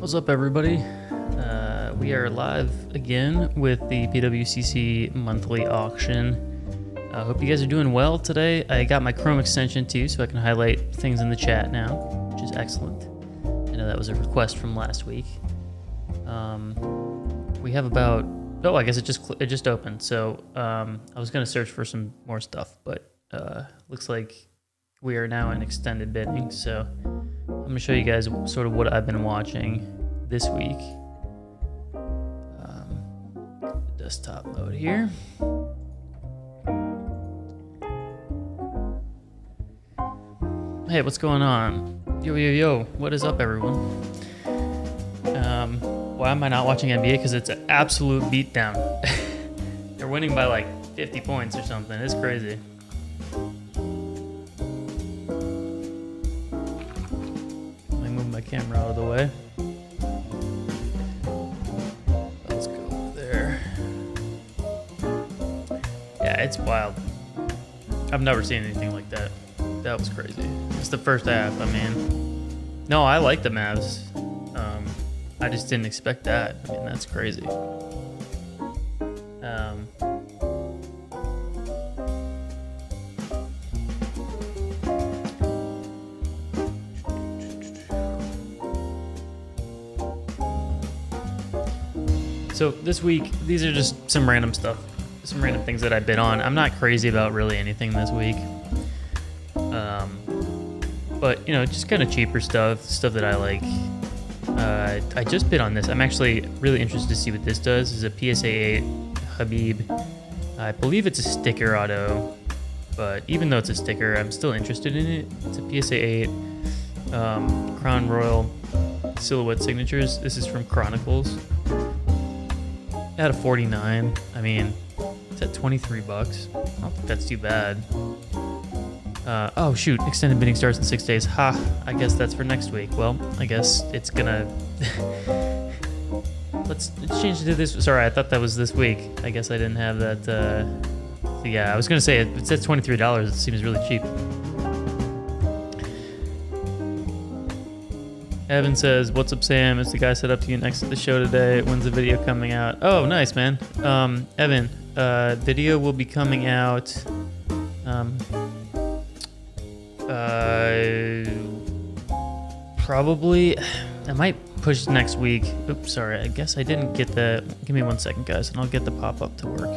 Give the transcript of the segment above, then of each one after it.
What's up, everybody? We are live again with the PWCC monthly auction. I hope you guys are doing well today. I got my Chrome extension too, so I can highlight things in the chat now, which is excellent. I know that was a request from last week. We have about, I guess it just opened. So I was gonna search for some more stuff, but looks like we are now in extended bidding. So I'm gonna show you guys sort of what I've been watching this week. Desktop mode here. Hey, what's going on? Yo, what is up, everyone? Why am I not watching NBA? Because it's an absolute beatdown. They're winning by like 50 points or something. It's crazy. Let me move my camera out of the way. Let's go over there. Yeah, it's wild. I've never seen anything like that. That was crazy. It's the first half. I mean, no, I like the Mavs. I just didn't expect that. I mean, that's crazy. So this week, these are just some random stuff, some random things that I bid on. I'm not crazy about really anything this week. But, you know, just kind of cheaper stuff that I like. I just bid on this. I'm actually really interested to see what this does. This is a PSA 8 Habib. I believe it's a sticker auto, but even though it's a sticker, I'm still interested in it. It's a PSA 8 Crown Royal Silhouette Signatures. This is from Chronicles. At a 49. I mean, it's at 23 bucks. I don't think that's too bad. Oh shoot, extended bidding starts in 6 days. Ha, I guess that's for next week. Well, I guess it's gonna... Let's change it to this. Sorry, I thought that was this week. I guess I didn't have that. So yeah, I was gonna say it says $23. It seems really cheap. Evan says, "What's up, Sam? It's the guy set up to you next to the show today. When's the video coming out?" Oh, nice, man. Evan, video will be coming out. Probably, I might push next week. Oops, sorry. I guess I didn't get the. Give me 1 second, guys, and I'll get the pop-up to work.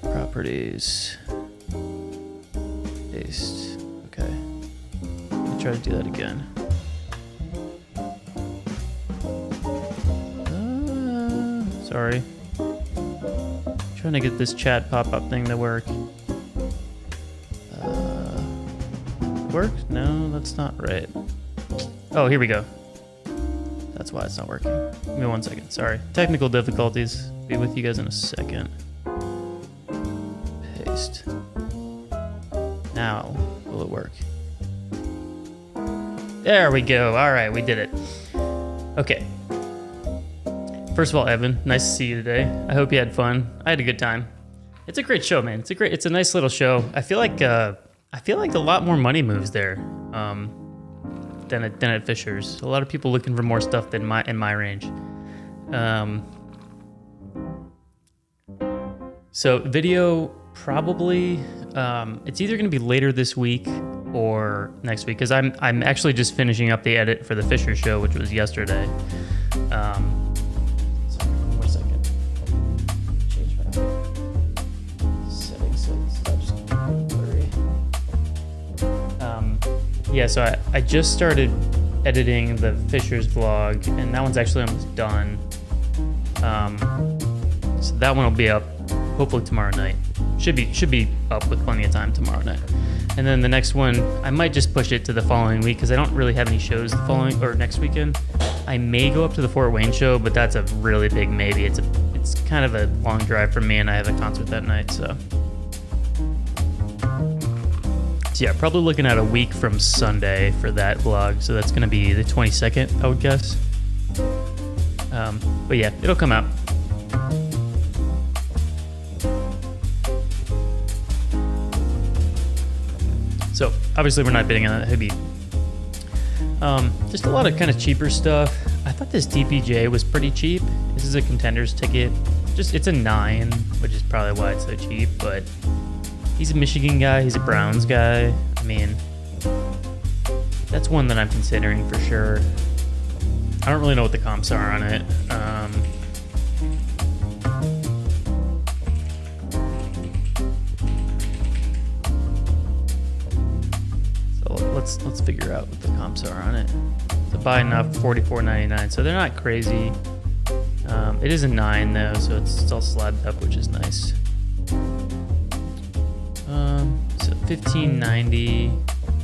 Properties. Paste. Okay. Let me try to do that again. Sorry. Trying to get this chat pop-up thing to work. Work? No, that's not right. Oh, here we go. That's why it's not working. Give me 1 second. Sorry. Technical difficulties. Be with you guys in a second. Paste. Now, will it work? There we go. All right, we did it. Okay. First of all, Evan, nice to see you today. I hope you had fun. I had a good time. It's a great show, man. It's a nice little show. I feel like a lot more money moves there than at Fisher's. A lot of people looking for more stuff than in my range. So video probably it's either going to be later this week or next week, because I'm actually just finishing up the edit for the Fisher show, which was yesterday. Yeah, so I just started editing the Fisher's vlog, and that one's actually almost done. So that one will be up hopefully tomorrow night. Should be up with plenty of time tomorrow night. And then the next one, I might just push it to the following week because I don't really have any shows the following or next weekend. I may go up to the Fort Wayne show, but that's a really big maybe. It's kind of a long drive for me, and I have a concert that night, so. So yeah, probably looking at a week from Sunday for that vlog. So that's going to be the 22nd, I would guess. But yeah, it'll come out. So obviously we're not bidding on that Habib. Just a lot of kind of cheaper stuff. I thought this DPJ was pretty cheap. This is a Contenders ticket. It's a 9, which is probably why it's so cheap, but he's a Michigan guy, he's a Browns guy. I mean, that's one that I'm considering for sure. I don't really know what the comps are on it. So let's figure out what the comps are on it. So buying up $44.99, so they're not crazy. It is a 9 though, so it's all slabbed up, which is nice. So $15.90,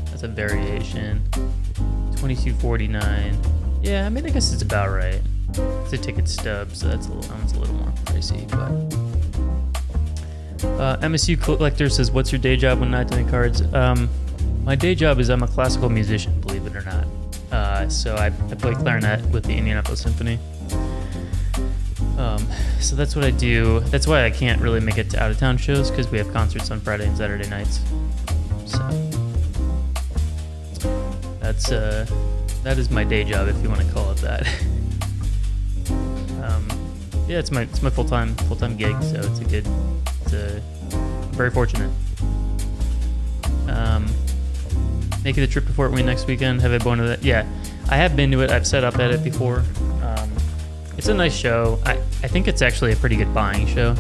that's a variation. $22.49. Yeah, I mean, I guess it's about right. It's a ticket stub, so that's a little more pricey. But MSU Collector says, "What's your day job when not doing cards?" My day job is I'm a classical musician, believe it or not. So I play clarinet with the Indianapolis Symphony. So that's what I do. That's why I can't really make it to out-of-town shows, because we have concerts on Friday and Saturday nights. So that is my day job, if you want to call it that. Yeah, it's my full-time gig, so I'm very fortunate. Making the trip to Fort Wayne next weekend. Have I been to that? Yeah, I have been to it. I've set up at it before. It's a nice show. I think it's actually a pretty good buying show.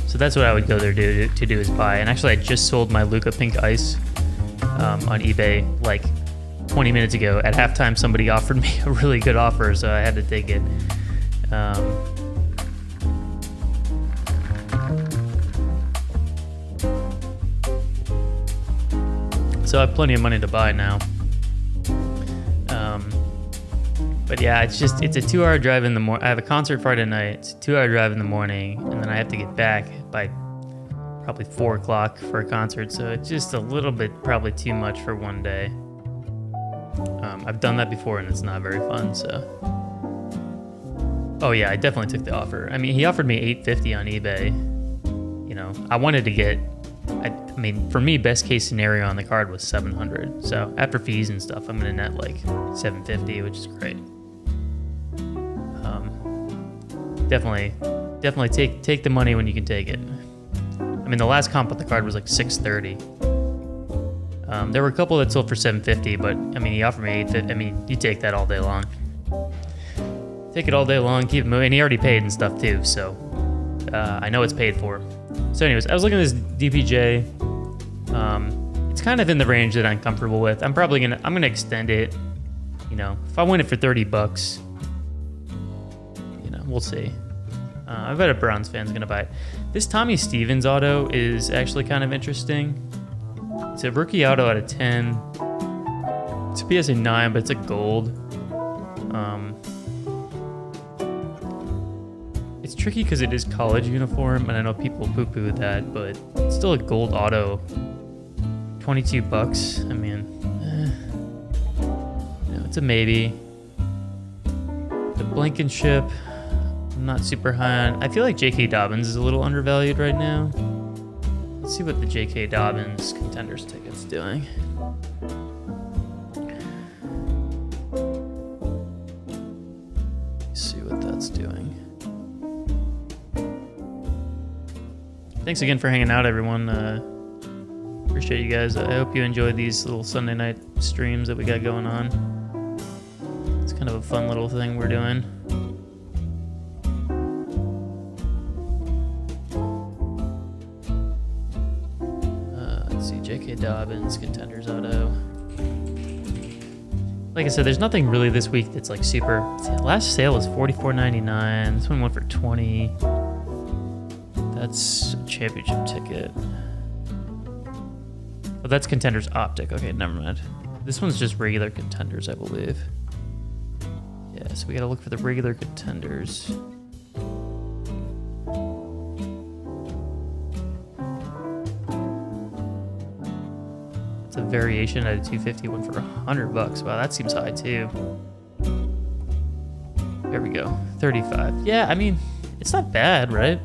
So that's what I would go there to do is buy. And actually, I just sold my Luca Pink Ice on eBay like 20 minutes ago. At halftime, somebody offered me a really good offer, so I had to take it. So I have plenty of money to buy now. But yeah, it's a 2-hour drive in the morning. I have a concert Friday night. It's a 2-hour drive in the morning, and then I have to get back by probably 4 o'clock for a concert. So it's just a little bit probably too much for one day. I've done that before, and it's not very fun. So, oh yeah, I definitely took the offer. I mean, he offered me $850 on eBay. You know, I wanted to get. I mean, for me, best case scenario on the card was $700. So after fees and stuff, I'm gonna net like $750, which is great. Definitely take the money when you can take it. I mean, the last comp on the card was like $630. There were a couple that sold for $750, but I mean, he offered me $850. I mean, you take that all day long. Take it all day long, keep it moving. And he already paid and stuff too, so I know it's paid for. So anyways, I was looking at this DPJ. It's kind of in the range that I'm comfortable with. I'm gonna extend it. You know, if I win it for $30, you know, we'll see. I bet a Browns fan's gonna buy it. This Tommy Stevens auto is actually kind of interesting. It's a rookie auto out of 10. It's a PSA 9, but it's a gold. It's tricky because it is college uniform, and I know people poo-poo that, but it's still a gold auto. $22. I mean, you know, it's a maybe. The Blankenship, I'm not super high on. I feel like J.K. Dobbins is a little undervalued right now. Let's see what the J.K. Dobbins Contenders ticket's doing. Let's see what that's doing. Thanks again for hanging out, everyone. Appreciate you guys. I hope you enjoyed these little Sunday night streams that we got going on. It's kind of a fun little thing we're doing. Let's see, J.K. Dobbins, Contenders Auto. Like I said, there's nothing really this week that's like super. Last sale was $44.99. This one went for $20. That's a championship ticket. Oh, that's Contenders Optic. Okay, never mind. This one's just regular Contenders, I believe. Yeah, so we gotta look for the regular Contenders. It's a variation at a 250 one for $100. Wow, that seems high too. There we go, 35. Yeah, I mean, it's not bad, right?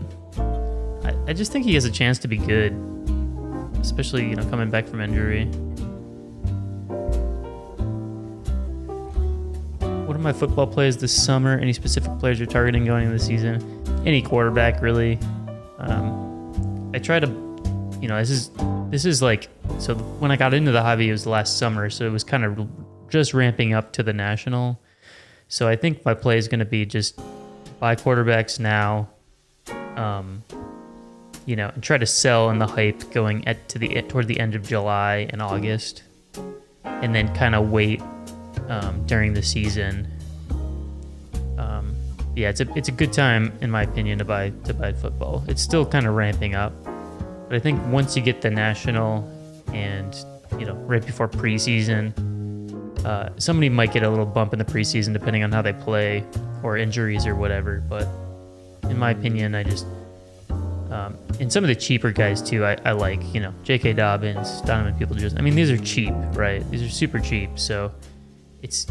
I just think he has a chance to be good, especially, you know, coming back from injury. are my football plays this summer? Any specific players you're targeting going into the season? Any quarterback, really. I try to, this is like, so when I got into the hobby, it was last summer, so it was kind of just ramping up to the national. So I think my play is going to be just buy quarterbacks now, and try to sell in the hype going toward the end of July and August, and then kind of wait during the season. It's a good time in my opinion to buy football. It's still kind of ramping up, but I think once you get the national and right before preseason, somebody might get a little bump in the preseason depending on how they play or injuries or whatever. But in my opinion, I just and some of the cheaper guys too, I like, J.K. Dobbins, Donovan Peoples-Jones. I mean, these are cheap, right? These are super cheap. So it's,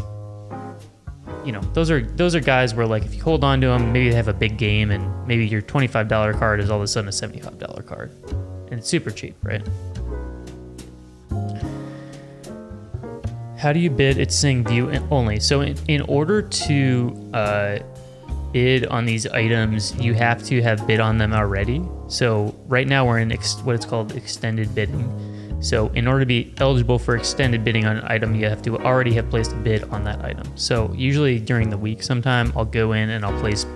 those are guys where, like, if you hold on to them, maybe they have a big game and maybe your $25 card is all of a sudden a $75 card. And it's super cheap, right? How do you bid? It's saying view only. So in order to bid on these items, you have to have bid on them already. So right now we're in what it's called extended bidding. So in order to be eligible for extended bidding on an item, you have to already have placed a bid on that item. So usually during the week sometime, I'll go in and I'll place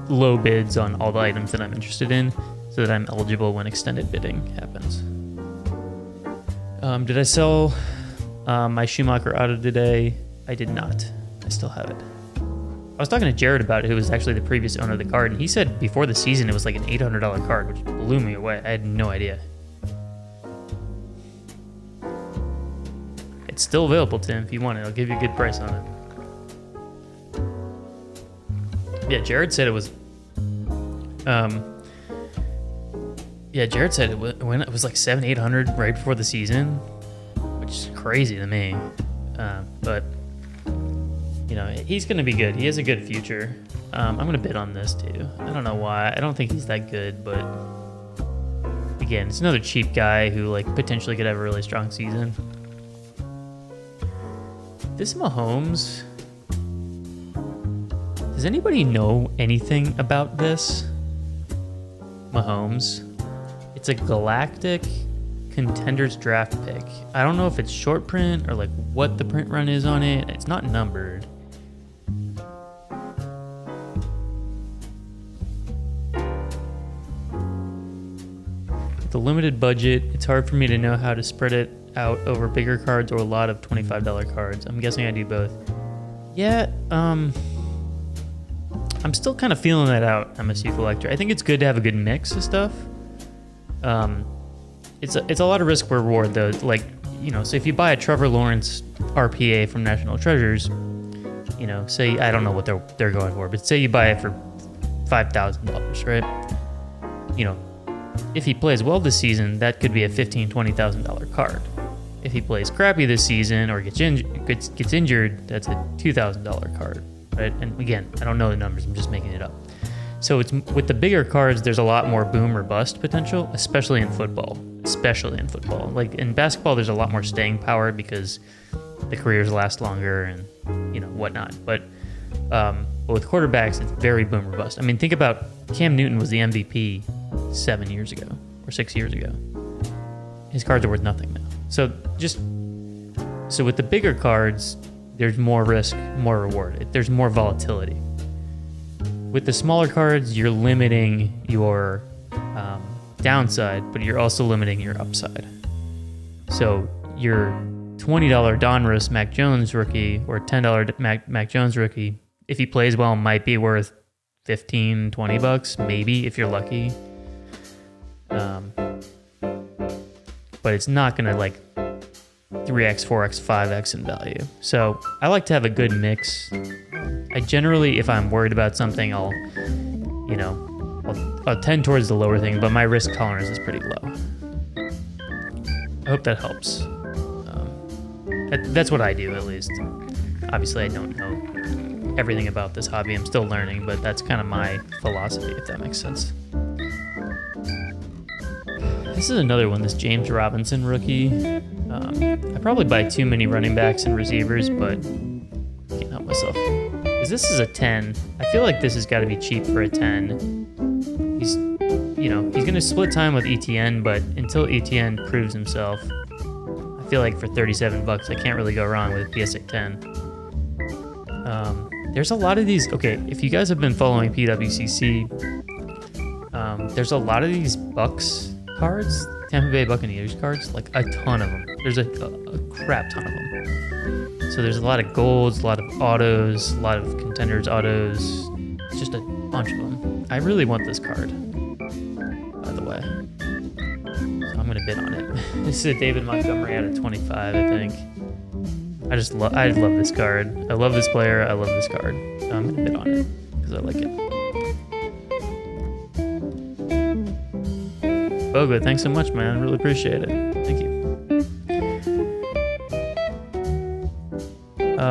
low bids on all the items that I'm interested in so that I'm eligible when extended bidding happens. Did I sell my Schumacher auto today? I did not. I still have it. I was talking to Jared about it, who was actually the previous owner of the card, and he said before the season it was like an $800 card, which blew me away. I had no idea. It's still available, Tim, if you want it. I'll give you a good price on it. Yeah, Jared said it was... Jared said it was like $700-800 right before the season, which is crazy to me. But... he's going to be good. He has a good future. I'm going to bid on this too. I don't know why. I don't think he's that good, but again, it's another cheap guy who potentially could have a really strong season. This Mahomes, does anybody know anything about this Mahomes? It's a Galactic Contenders draft pick. I don't know if it's short print or what the print run is on it. It's not numbered. The limited budget, it's hard for me to know how to spread it out over bigger cards or a lot of $25 cards. I'm guessing I do both. Yeah, I'm still kind of feeling that out, MSU Collector. I think it's good to have a good mix of stuff. It's a lot of risk reward though. So if you buy a Trevor Lawrence RPA from National Treasures, say, I don't know what they're going for, but say you buy it for $5,000, right? If he plays well this season, that could be a $15,000-$20,000 card. If he plays crappy this season or gets injured, that's a $2,000 card, right? And again, I don't know the numbers. I'm just making it up. So it's with the bigger cards, there's a lot more boom or bust potential, especially in football. Like in basketball, there's a lot more staying power because the careers last longer and whatnot. But with quarterbacks, it's very boom or bust. I mean, think about Cam Newton was the MVP 7 years ago or 6 years ago. His cards are worth nothing now. So with the bigger cards, there's more risk, more reward. There's more volatility. With the smaller cards, you're limiting your downside, but you're also limiting your upside. So your $20 Donruss Mac Jones rookie or $10 Mac Jones rookie, if he plays well, might be worth $15-20 maybe if you're lucky. But it's not going to 3x, 4x, 5x in value. So I like to have a good mix. I generally, if I'm worried about something, I'll tend towards the lower thing, but my risk tolerance is pretty low. I hope that helps. That's what I do, at least. Obviously, I don't know everything about this hobby. I'm still learning, but that's kind of my philosophy, if that makes sense. This is another one, this James Robinson rookie. I probably buy too many running backs and receivers, but I can't help myself. Because this is a 10. I feel like this has got to be cheap for a 10. He's going to split time with ETN, but until ETN proves himself, I feel like for 37 bucks, I can't really go wrong with a PSA 10. There's a lot of these. Okay, if you guys have been following PWCC, there's a lot of these Bucks cards, Tampa Bay Buccaneers cards, like a ton of them. There's a crap ton of them. So there's a lot of golds, a lot of autos, a lot of contenders autos, just a bunch of them. I really want this card, by the way. So I'm gonna bid on it. This is a David Montgomery out of 25, I think. I love this card. I love this player. I love this card. So I'm gonna bid on it because I like it. Bogo, thanks so much, man. Really appreciate it. Thank you.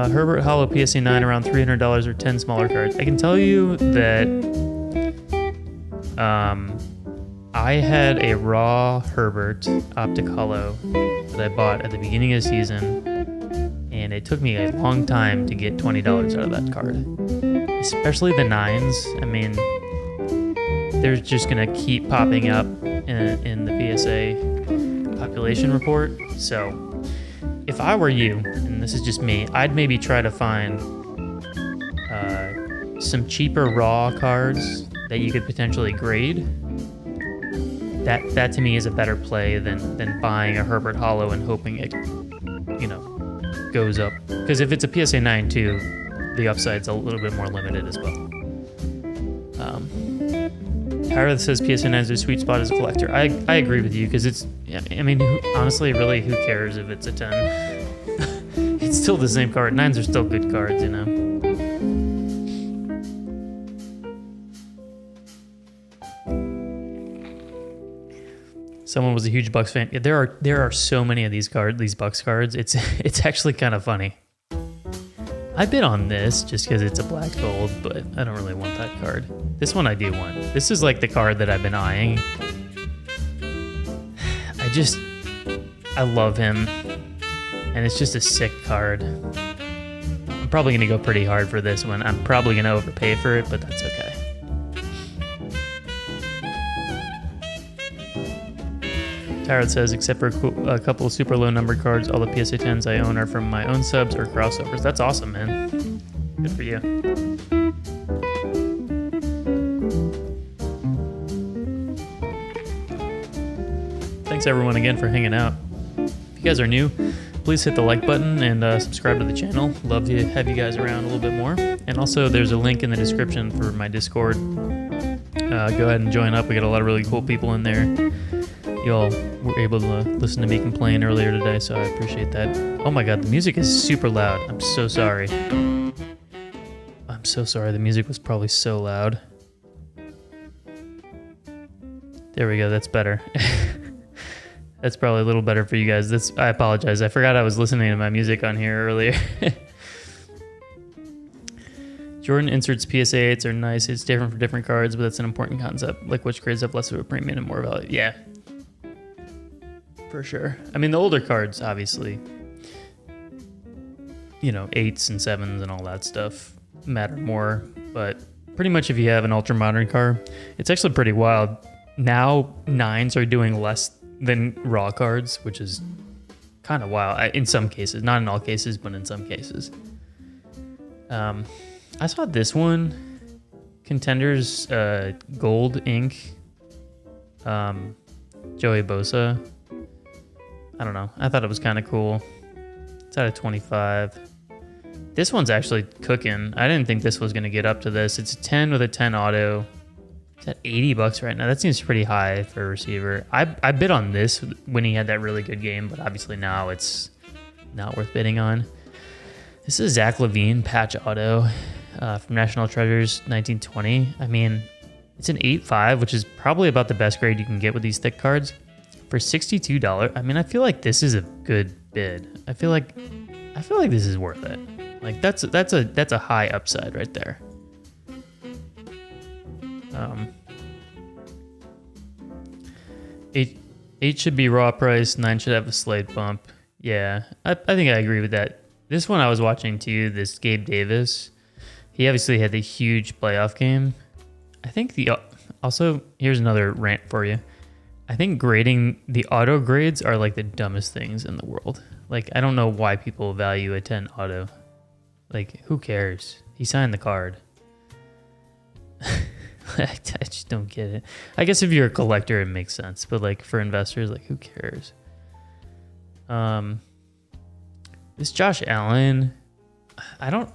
Herbert Hollow PSA 9 around $300 or 10 smaller cards. I can tell you that I had a raw Herbert Optic Hollow that I bought at the beginning of the season, and it took me a long time to get $20 out of that card. Especially the 9s. I mean, they're just going to keep popping up in the PSA population report. So if I were you, and this is just me, I'd maybe try to find some cheaper raw cards that you could potentially grade. That to me is a better play than buying a Herbert Hollow and hoping it, goes up. Because if it's a PSA 9 too, the upside's a little bit more limited as well. Tyra says PSA 9 is a sweet spot as a collector. I agree with you, because it's, I mean, honestly, really, who cares if it's a 10? It's still the same card. 9s are still good cards, Someone was a huge Bucks fan. Yeah, there are so many of these Bucks cards. It's actually kind of funny. I bid on this just because it's a black gold, but I don't really want that card. This one I do want. This is like the card that I've been eyeing. I love him, and it's just a sick card. I'm probably gonna go pretty hard for this one. I'm probably gonna overpay for it, but that's okay. Tarot says, except for a couple of super low numbered cards, all the PSA 10s I own are from my own subs or crossovers. That's awesome, man. Good for you. Thanks everyone again for hanging out. If you guys are new, please hit the like button and subscribe to the channel. Love to have you guys around a little bit more. And also, there's a link in the description for my Discord. Go ahead and join up. We got a lot of really cool people in there. Y'all were able to listen to me complain earlier today, so I appreciate that. Oh my god, the music is super loud. I'm so sorry. I'm so sorry. The music was probably so loud. There we go. That's better. That's probably a little better for you guys. I apologize. I forgot I was listening to my music on here earlier. Jordan inserts PSA 8s are nice. It's different for different cards, but that's an important concept. Like which grades have less of a premium and more value. Yeah. For sure. I mean, the older cards, obviously, 8s and 7s and all that stuff matter more. But pretty much if you have an ultra modern card, it's actually pretty wild. Now 9s are doing less than raw cards, which is kind of wild in some cases. Not in all cases, but in some cases. I saw this one, Contenders Gold Ink, Joey Bosa. I don't know. I thought it was kind of cool. It's out of 25. This one's actually cooking. I didn't think this was going to get up to this. It's a 10 with a 10 auto. It's at $80 right now. That seems pretty high for a receiver. I bid on this when he had that really good game, but obviously now it's not worth bidding on. This is Zach LaVine patch auto from National Treasures 1920. I mean, it's an 8.5, which is probably about the best grade you can get with these thick cards. For $62, I mean, I feel like this is a good bid. I feel like this is worth it. Like that's a high upside right there. 8 should be raw price. 9 should have a slight bump. Yeah, I think I agree with that. This one I was watching too. This Gabe Davis He obviously had the huge playoff game. I think also, here's another rant for you. I think grading the auto grades are like the dumbest things in the world. Like, I don't know why people value a 10 auto. Like, who cares? He signed the card. I just don't get it. I guess if you're a collector, it makes sense. But like for investors, like who cares? This Josh Allen, I'm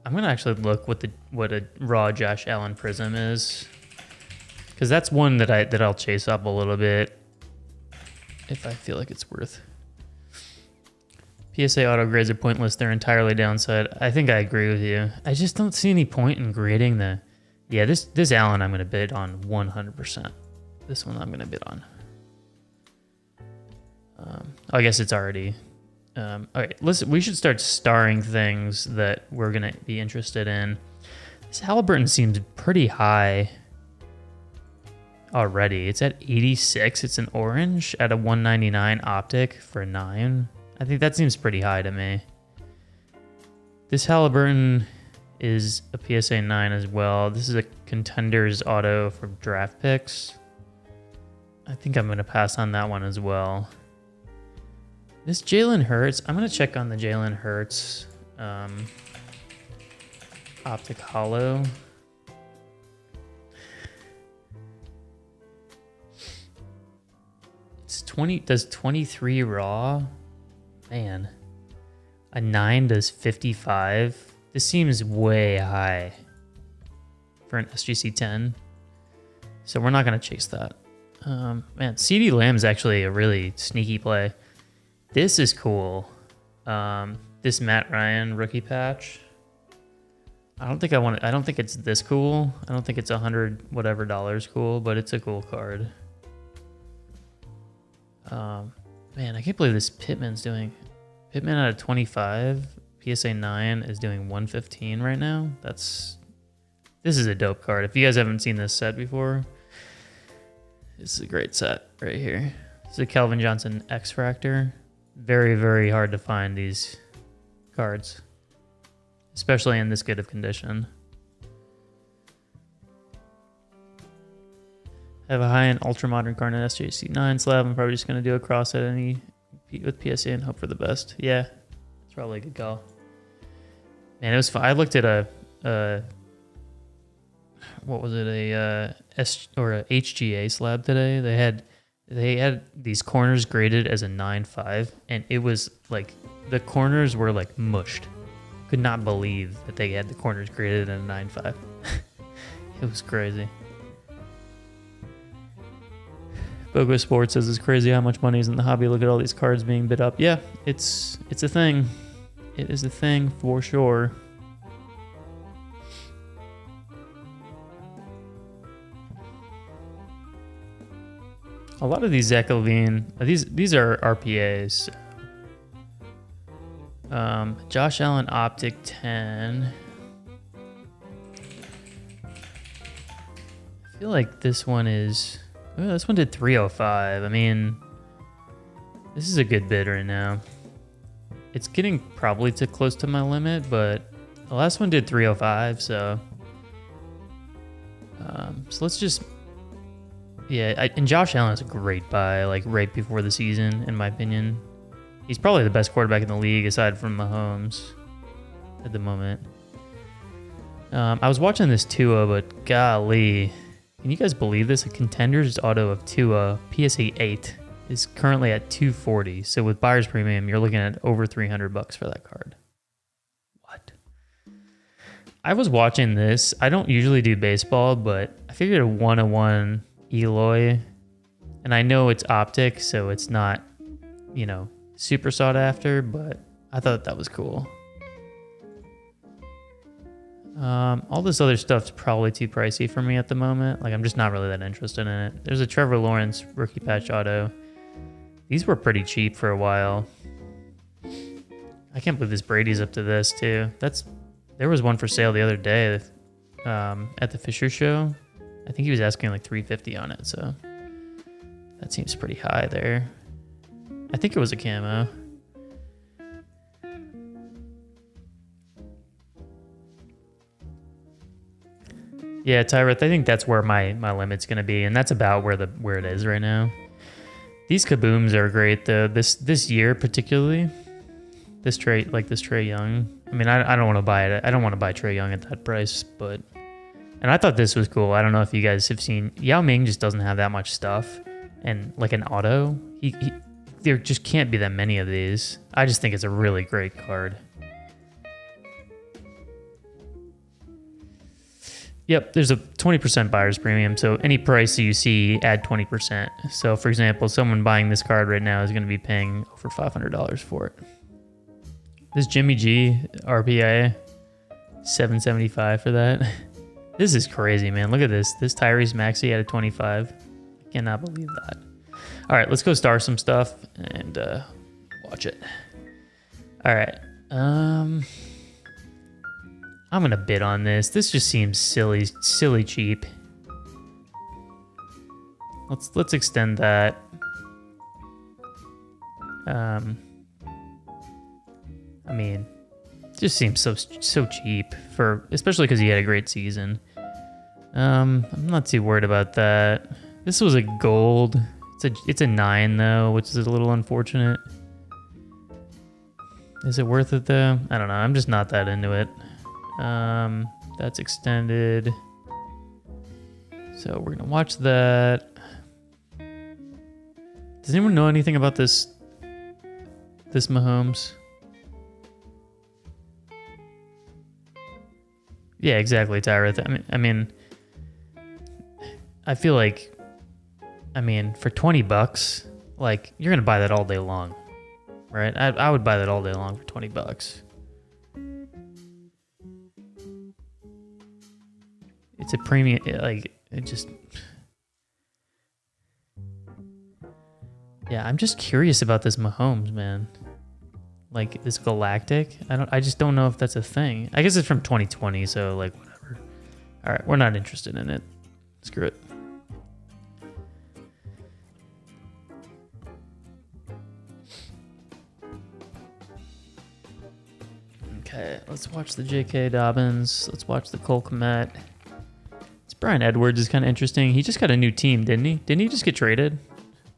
gonna actually look what a raw Josh Allen Prism is, because that's one that I'll chase up a little bit if I feel like it's worth. PSA auto grades are pointless. They're entirely downside. I think I agree with you. I just don't see any point in grading the. Yeah, this Allen I'm gonna bid on 100%. This one I'm gonna bid on. I guess it's already. All right, listen. We should start starring things that we're gonna be interested in. This Halliburton seems pretty high already. It's at 86. It's an orange at a 199 optic for 9. I think that seems pretty high to me. This Halliburton is a PSA 9 as well. This is a Contenders auto for draft picks. I think I'm going to pass on that one as well. This Jalen Hurts, I'm going to check on the Jalen Hurts optic hollow. It's 20, does 23 raw? Man, a 9 does 55. This seems way high for an SGC 10. So we're not going to chase that. Man, CeeDee Lamb's actually a really sneaky play. This is cool. This Matt Ryan rookie patch. I don't think it's this cool. I don't think it's $100 whatever dollars cool, but it's a cool card. Man, I can't believe this Pittman out of 25. PSA 9 is doing 115 right now. This is a dope card. If you guys haven't seen this set before, this is a great set right here. This is a Calvin Johnson X-Fractor. Very, very hard to find these cards, especially in this good of condition. I have a high-end ultra-modern card in SJC 9 slab. I'm probably just going to do a cross at any with PSA and hope for the best. Yeah, it's probably a good call. Man, it was fun. I looked at a what was it, a HGA slab today. They had these corners graded as a 9.5, and it was like the corners were like mushed. Could not believe that they had the corners graded at a 9.5. It was crazy. Bogo Sports says it's crazy how much money is in the hobby. Look at all these cards being bid up. Yeah, it's a thing. It is a thing for sure. A lot of these Zach LaVine, these are RPAs. Josh Allen Optic 10. I feel like this one is. Oh, this one did 305. I mean, this is a good bid right now. It's getting probably too close to my limit, but the last one did 305, so let's just, yeah. And Josh Allen is a great buy, like right before the season, in my opinion. He's probably the best quarterback in the league aside from Mahomes at the moment. I was watching this Tua, but golly. Can you guys believe this? A Contenders auto of Tua, PSA 8, is currently at 240. So with buyer's premium, you're looking at over $300 for that card. What? I was watching this. I don't usually do baseball, but I figured a 101 Eloy, and I know it's optic, so it's not, super sought after, but I thought that was cool. All this other stuff's probably too pricey for me at the moment. Like, I'm just not really that interested in it. There's a Trevor Lawrence rookie patch auto. These were pretty cheap for a while. I can't believe this Brady's up to this too. There was one for sale the other day at the Fisher show. I think he was asking like $350 on it, so that seems pretty high there. I think it was a camo. Yeah, Tyreth, I think that's where my limit's gonna be, and that's about where it is right now. These kabooms are great though. This year particularly, this Trae Young. I mean, I don't want to buy it. I don't want to buy Trae Young at that price, but and I thought this was cool. I don't know if you guys have seen. Yao Ming just doesn't have that much stuff, and like an auto, there just can't be that many of these. I just think it's a really great card. Yep, there's a 20% buyer's premium, so any price you see, add 20%. So, for example, someone buying this card right now is going to be paying over $500 for it. This Jimmy G RPI, $775 for that. This is crazy, man. Look at this. This Tyrese Maxey at a 25. I cannot believe that. All right, let's go star some stuff and watch it. All right. I'm gonna bid on this. This just seems silly cheap. Let's extend that. I mean, it just seems so cheap for, especially because he had a great season. I'm not too worried about that. This was a gold. It's a 9 though, which is a little unfortunate. Is it worth it though? I don't know. I'm just not that into it. That's extended. So we're gonna watch that. Does anyone know anything about this Mahomes? Yeah, exactly, Tyreth. I mean, I feel like, for $20, like, you're gonna buy that all day long, right? I would buy that all day long for $20. It's a premium, like, it just... Yeah, I'm just curious about this Mahomes, man. Like, this Galactic, I just don't know if that's a thing. I guess it's from 2020, so, like, whatever. All right, we're not interested in it. Screw it. Okay, let's watch the J.K. Dobbins. Let's watch the Cole Kmet. This Brian Edwards is kind of interesting. He just got a new team, didn't he? Didn't he just get traded?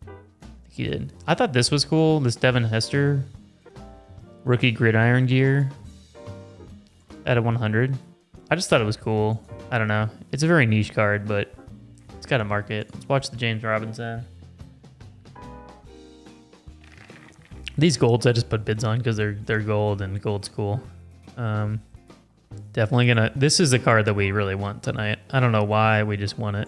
I think he did. I thought this was cool. This Devin Hester rookie gridiron gear at a 100. I just thought it was cool. I don't know. It's a very niche card, but it's got a market. Let's watch the James Robinson. These golds I just put bids on because they're gold and gold's cool. Definitely gonna. This is the card that we really want tonight. I don't know why, we just want it.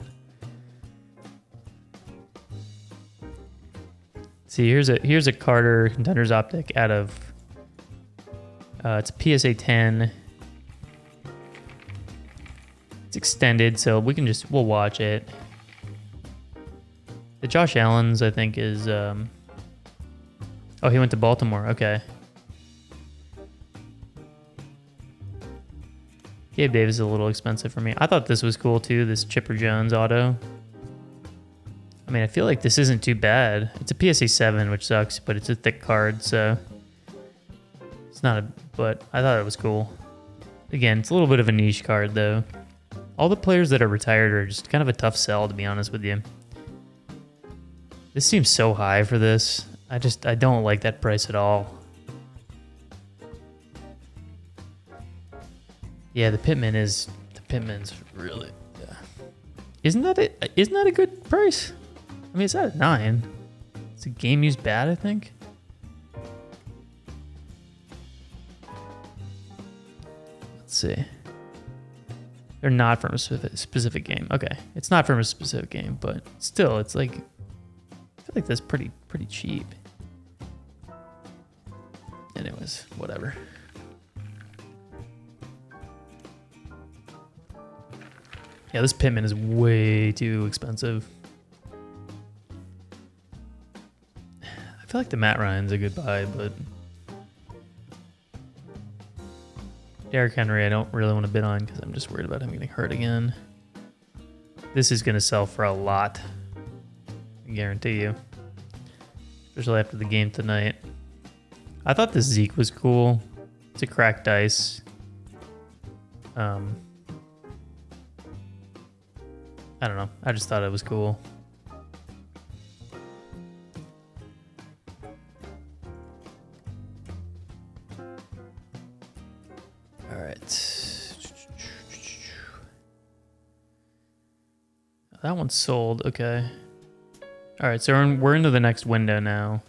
See, here's a Carter Contenders Optic out of. It's a PSA 10. It's extended, so we'll watch it. The Josh Allen's, I think, is. Oh, he went to Baltimore. Okay. Gabe Davis is a little expensive for me. I thought this was cool too, this Chipper Jones auto. I mean, I feel like this isn't too bad. It's a PSA 7, which sucks, but it's a thick card, so it's not but I thought it was cool. Again, it's a little bit of a niche card though. All the players that are retired are just kind of a tough sell, to be honest with you. This seems so high for this. I don't like that price at all. Yeah, the Pittman's really, yeah. Isn't that a good price? I mean, it's at a 9. It's a game used bad, I think. Let's see. They're not from a specific game. Okay, it's not from a specific game, but still, it's like, I feel like that's pretty cheap. Anyways, whatever. Yeah, this Pittman is way too expensive. I feel like the Matt Ryan's a good buy, but Derrick Henry I don't really want to bid on because I'm just worried about him getting hurt again. This is going to sell for a lot. I guarantee you. Especially after the game tonight. I thought this Zeke was cool. It's a cracked dice. I don't know. I just thought it was cool. All right. That one's sold. Okay. All right, so we're into the next window now.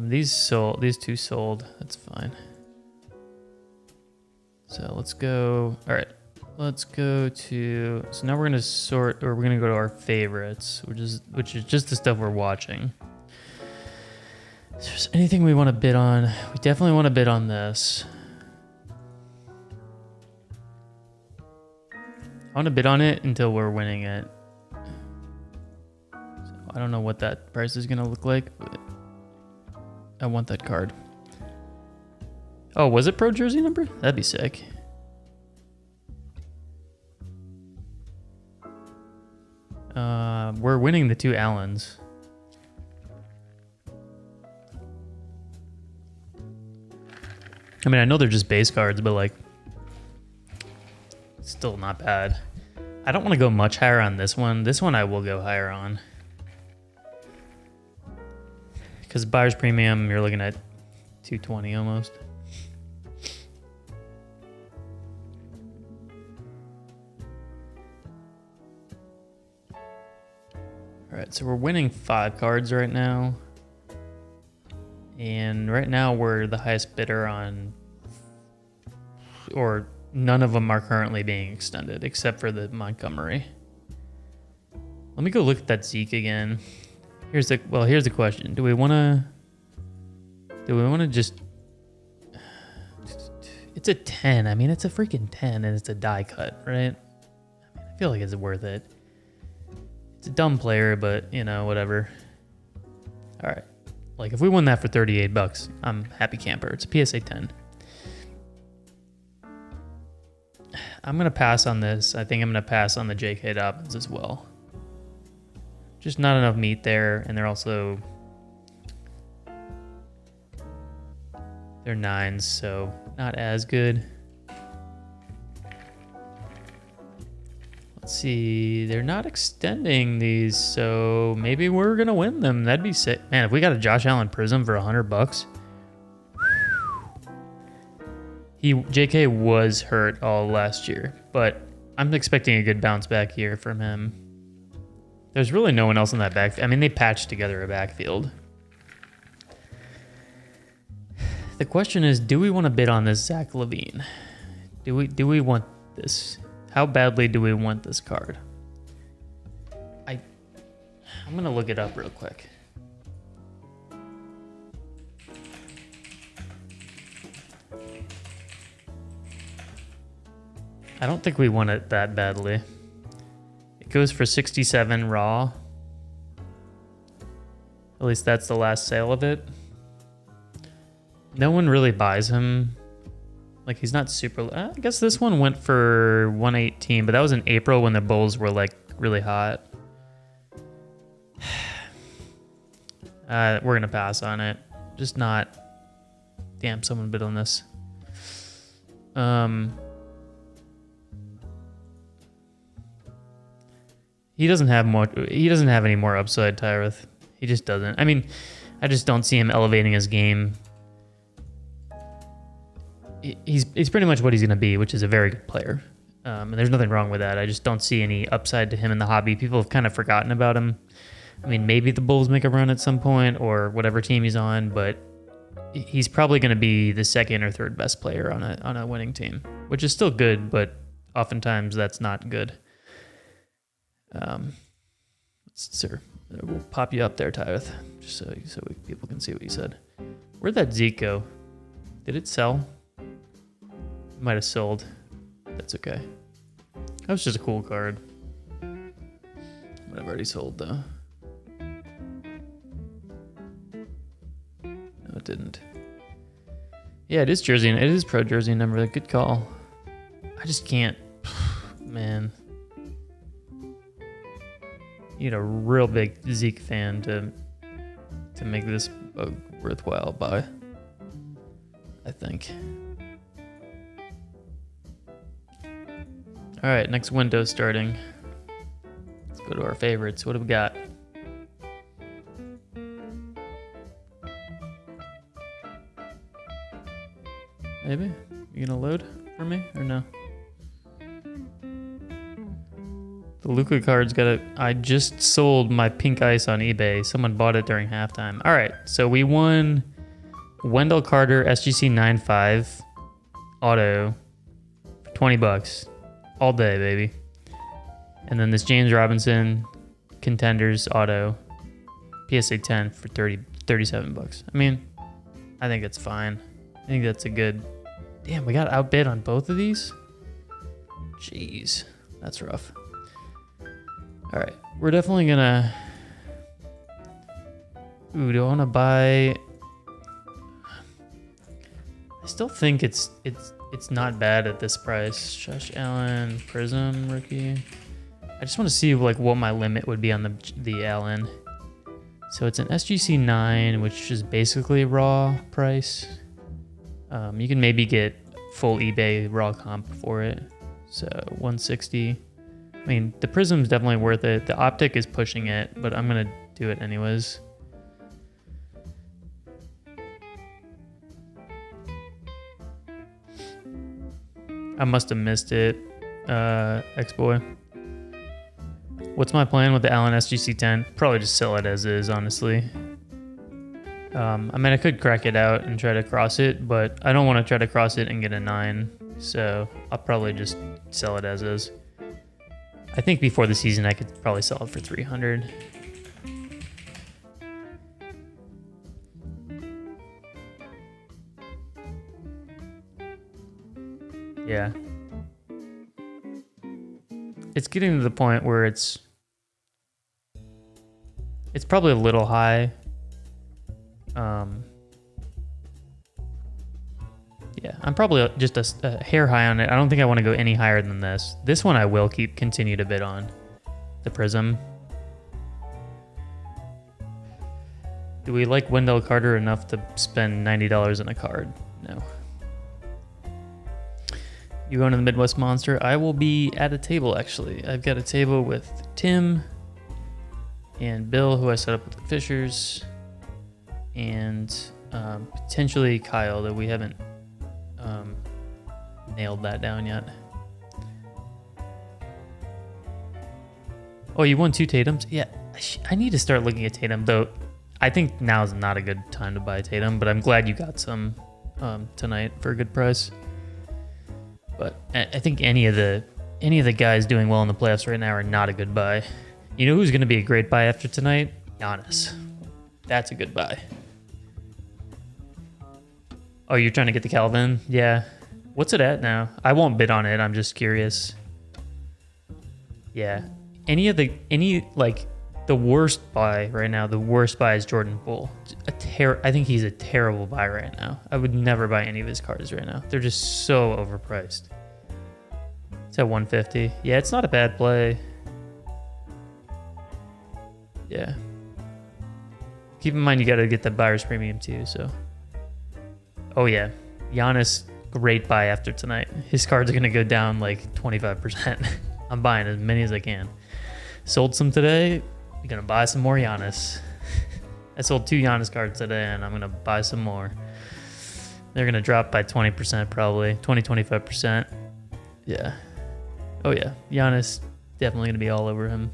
These two sold. That's fine. So let's go. All right, let's go to. So now we're gonna sort, or we're gonna go to our favorites, which is just the stuff we're watching. If there's anything we want to bid on, we definitely want to bid on this. I want to bid on it until we're winning it. I don't know what that price is gonna look like, but I want that card. Oh, was it pro jersey number? That'd be sick. We're winning the 2 Allens. I mean, I know they're just base cards, but like, still not bad. I don't want to go much higher on this one. This one I will go higher on. Because buyer's premium, you're looking at 220 almost. All right, so we're winning 5 cards right now. And right now we're the highest bidder on, or none of them are currently being extended except for the Montgomery. Let me go look at that Zeke again. Here's the question. Do we want to just, it's a 10. I mean, it's a freaking 10 and it's a die cut, right? I mean, I feel like it's worth it. It's a dumb player, but you know, whatever. All right. Like if we won that for $38, I'm happy camper. It's a PSA 10. I'm going to pass on this. I think I'm going to pass on the J.K. Dobbins as well. Just not enough meat there, and they're 9s, so not as good. Let's see, they're not extending these, so maybe we're gonna win them. That'd be sick, man. If we got a Josh Allen Prism for $100, JK was hurt all last year, but I'm expecting a good bounce back year from him. There's really no one else in that backfield. I mean, they patched together a backfield. The question is, do we want to bid on this Zach LaVine? Do we want this? How badly do we want this card? I'm gonna look it up real quick. I don't think we want it that badly. It goes for 67 raw. At least that's the last sale of it. No one really buys him. Like, he's not super... I guess this one went for 118, but that was in April when the Bulls were, like, really hot. We're going to pass on it. Just not... Damn, someone bid on this. He doesn't have any more upside, Tyreth. He just doesn't. I mean, I just don't see him elevating his game. He's pretty much what he's going to be, which is a very good player. And there's nothing wrong with that. I just don't see any upside to him in the hobby. People have kind of forgotten about him. I mean, maybe the Bulls make a run at some point or whatever team he's on, but he's probably going to be the second or third best player on a winning team, which is still good, but oftentimes that's not good. Sir, we'll pop you up there, Tyreth, just so people can see what you said. Where'd that Zeke go? Did it sell? It might have sold. That's okay. That was just a cool card. But I've already sold though. No, it didn't. Yeah, it is jersey. It is pro jersey number. Good call. I just can't. Man. You need a real big Zeke fan to make this a worthwhile buy, I think. All right, next window starting. Let's go to our favorites. What do we got? Maybe? You gonna load for me or no? The Luka card's got a... I just sold my pink ice on eBay. Someone bought it during halftime. All right, so we won Wendell Carter SGC 9.5 auto for 20 bucks. All day, baby. And then this James Robinson Contenders auto PSA 10 for 37 bucks. I mean, I think it's fine. I think that's a good... Damn, we got outbid on both of these? Jeez, that's rough. All right, we're definitely gonna... Ooh, do I wanna buy... I still think it's not bad at this price. Josh Allen, Prism rookie. I just want to see like what my limit would be on the Allen. So it's an SGC 9, which is basically raw price. You can maybe get full eBay raw comp for it. So 160. I mean, the Prism's definitely worth it. The Optic is pushing it, but I'm gonna do it anyways. I must have missed it, X-Boy. What's my plan with the Allen SGC 10? Probably just sell it as is, honestly. I mean, I could crack it out and try to cross it, but I don't want to try to cross it and get a 9. So I'll probably just sell it as is. I think before the season, I could probably sell it for 300. Yeah. It's getting to the point where it's probably a little high. Yeah, I'm probably just a hair high on it. I don't think I want to go any higher than this. This one I will continue to bid on. The Prism. Do we like Wendell Carter enough to spend $90 on a card? No. You going to the Midwest Monster? I will be at a table, actually. I've got a table with Tim and Bill, who I set up with the Fishers, and potentially Kyle, though we haven't nailed that down yet. Oh, you won 2 Tatums? Yeah, I need to start looking at Tatum, though. I think now is not a good time to buy Tatum, but I'm glad you got some tonight for a good price. But I think any of the guys doing well in the playoffs right now are not a good buy. You know who's going to be a great buy after tonight? Giannis. That's a good buy. Oh, you're trying to get the Calvin? Yeah. What's it at now? I won't bid on it. I'm just curious. Yeah. The worst buy right now, the worst buy is Jordan Poole. I think he's a terrible buy right now. I would never buy any of his cards right now. They're just so overpriced. It's at 150. Yeah, it's not a bad play. Yeah. Keep in mind you got to get the buyer's premium too, so. Oh yeah. Giannis, great buy after tonight. His cards are going to go down like 25%. I'm buying as many as I can. Sold some today. I'm going to buy some more Giannis. I sold 2 Giannis cards today, and I'm going to buy some more. They're going to drop by 20% probably. 20-25%. Yeah. Oh, yeah. Giannis definitely going to be all over him.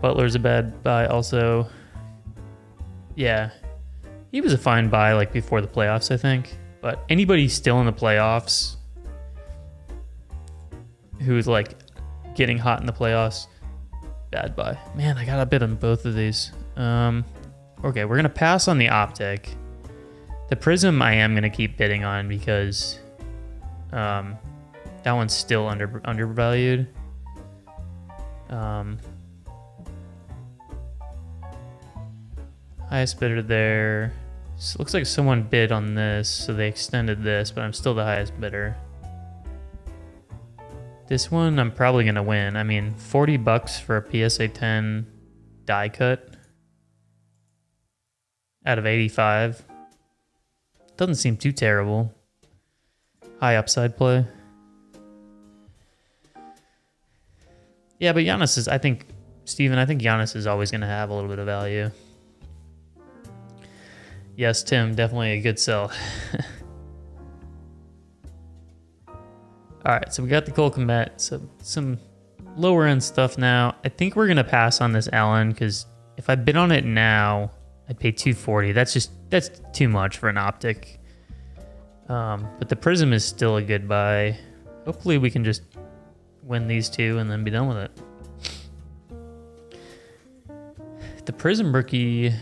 Butler's a bad buy also. Yeah. He was a fine buy like before the playoffs, I think. But anybody still in the playoffs who's like getting hot in the playoffs, bad buy. Man, I got a bid on both of these. Okay, we're gonna pass on the Optic. The Prism I am gonna keep bidding on because that one's still undervalued. Highest bidder there. So looks like someone bid on this, so they extended this, but I'm still the highest bidder. This one I'm probably gonna win. I mean, $40 for a PSA 10 die cut out of 85. Doesn't seem too terrible. High upside play. Yeah, but Giannis is, I think Giannis is always going to have a little bit of value. Yes, Tim, definitely a good sell. All right, so we got the Cole Kmet, so some lower end stuff now. I think we're gonna pass on this Allen because if I bid on it now, I'd pay $240. That's too much for an optic. But the Prism is still a good buy. Hopefully we can just win these two and then be done with it. The Prism rookie.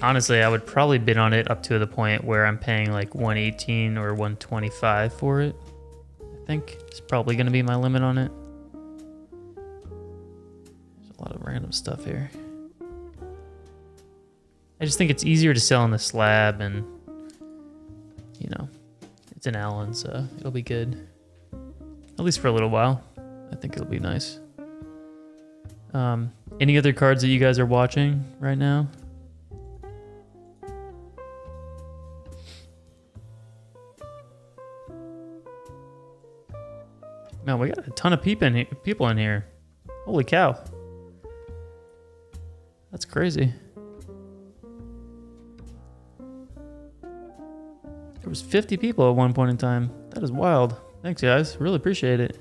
Honestly, I would probably bid on it up to the point where I'm paying like 118 or 125 for it. I think it's probably going to be my limit on it. There's a lot of random stuff here. I just think it's easier to sell on the slab, and you know, it's an Allen, so it'll be good. At least for a little while. I think it'll be nice. Any other cards that you guys are watching right now? Man, we got a ton of people in here. Holy cow. That's crazy. There was 50 people at one point in time. That is wild. Thanks, guys. Really appreciate it.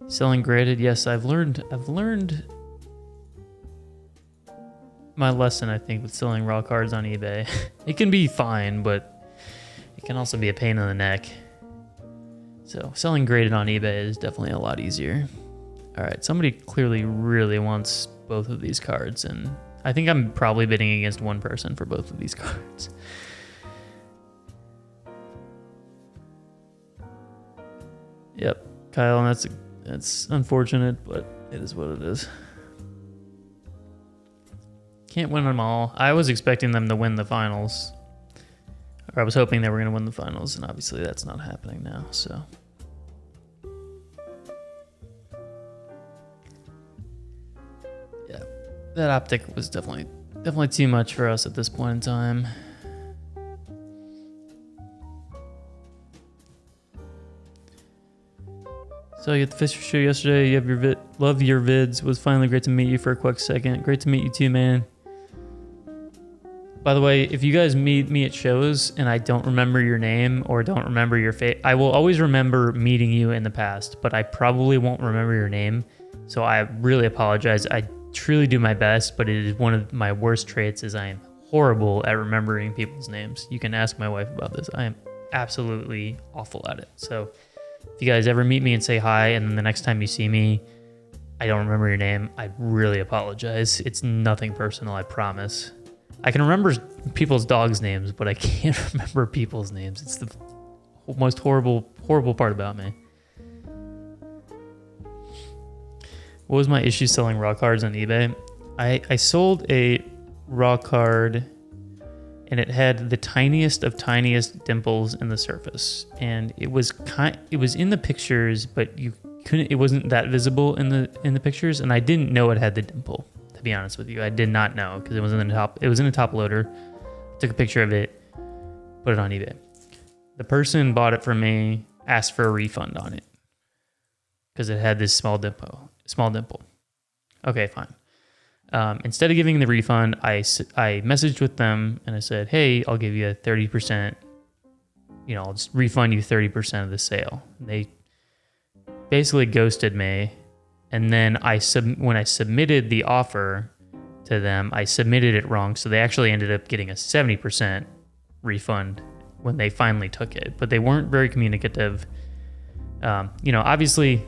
Selling graded. Yes, I've learned my lesson, I think, with selling raw cards on eBay. It can be fine, but it can also be a pain in the neck. So selling graded on eBay is definitely a lot easier. All right, somebody clearly really wants both of these cards, and I think I'm probably bidding against one person for both of these cards. Yep, Kyle, and that's unfortunate, but it is what it is. Can't win them all. I was expecting them to win the finals. Or I was hoping they were going to win the finals, and obviously that's not happening now, so. Yeah, that optic was definitely too much for us at this point in time. So you at the Fisher show yesterday. You have your love your vids. Was finally great to meet you for a quick second. Great to meet you too, man. By the way, if you guys meet me at shows and I don't remember your name or don't remember your face, I will always remember meeting you in the past, but I probably won't remember your name. So I really apologize. I truly do my best, but it is one of my worst traits is I am horrible at remembering people's names. You can ask my wife about this. I am absolutely awful at it. So if you guys ever meet me and say hi, and then the next time you see me, I don't remember your name, I really apologize. It's nothing personal, I promise. I can remember people's dogs' names, but I can't remember people's names. It's the most horrible part about me. What was my issue selling raw cards on eBay? I sold a raw card, and it had the tiniest of tiniest dimples in the surface, and it was in the pictures, but it wasn't that visible in the pictures, and I didn't know it had the dimple. To be honest with you, I did not know because it was in the top. It was in the top loader. Took a picture of it, put it on eBay. The person bought it from me, asked for a refund on it because it had this small dimple. Okay, fine. Instead of giving the refund, I messaged with them and I said, "Hey, I'll give you a 30%. I'll just refund you 30% of the sale." And they basically ghosted me. And then when I submitted the offer to them, I submitted it wrong. So they actually ended up getting a 70% refund when they finally took it. But they weren't very communicative. Obviously,